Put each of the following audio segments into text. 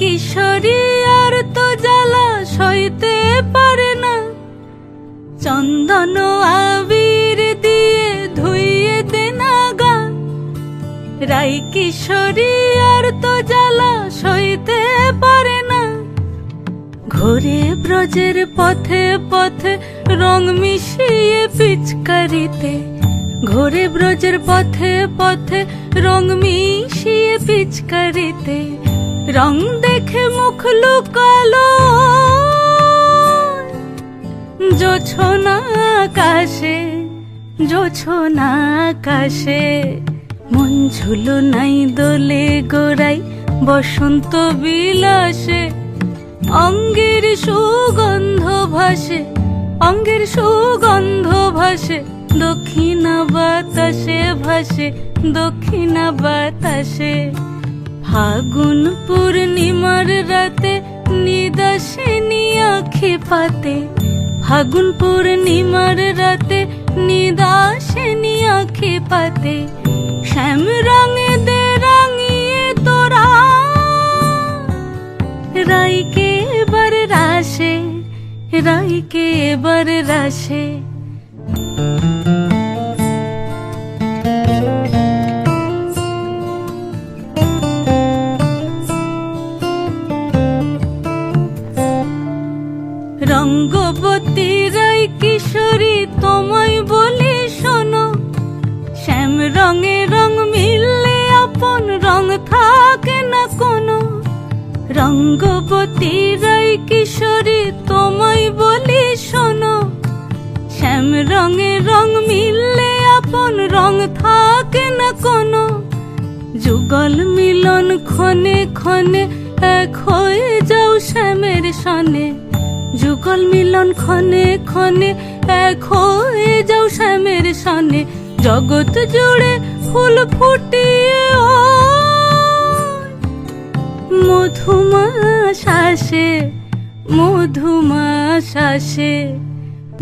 কিশোরী আর তো জ্বালা সইতে পারে না, চন্দন আবির দিয়ে ধুইয়ে দে না গা। রাই কিশোরী আর তো জ্বালা সইতে পারে না, ঘোরে ব্রজের পথে পথে রং মিশিয়ে পিচকারিতে, ঘোরে ব্রজের পথে পথে রং মিশিয়ে পিচকারিতে, রং দেখে মুখ লুকালো জোছনা আকাশে, জোছনা আকাশে। মন ঝুলো নাই দোলে গোড়াই বসন্ত বিলাসে, অঙ্গের সুগন্ধ ভাসে, অঙ্গের সুগন্ধ ভাসে, দক্ষিণা বাতাসে ভাসে, দক্ষিণা বাতাসে। ফাগুন পূর্ণিমার রাতে নিদাসিনী আঁখি পাতে, ফাগুন পূর্ণিমার রাতে নিদাসিনী আঁখি পাতে, শ্যাম রঙে দে রাঙিয়ে তোরা রাইকে এবার রাশে, রাইকে এবার রাশে। রঙ্গবতী রাই কিশোরী তোমায় বলি শোনো, শ্যাম রঙে রং মিললে আপন রং থাকে না কোনো। রঙ্গবতী রাই কিশোরী তোমায় বলি শোনো, শ্যাম রঙে রং মিললে আপন রং থাকে না কোনো। যুগল মিলন ক্ষণে ক্ষণে এক হয়ে যাও শ্যামের সনে, যুগল মিলন ক্ষণে ক্ষণে এক হয়ে যাও শ্যামের সনে। জগৎ জুড়ে ফুল ফুটিয়ে ও মধুমাশাসে, মধুমাশাসে।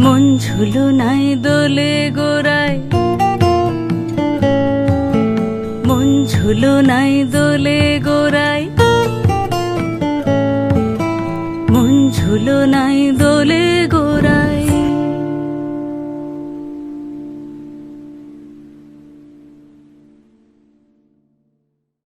মন ঝুলো নাই দোলে গোড়ায়, মন ঝুলো নাই দোলে গোড়ায়, মন ঝুলো নাই দোলে গোড়ায়।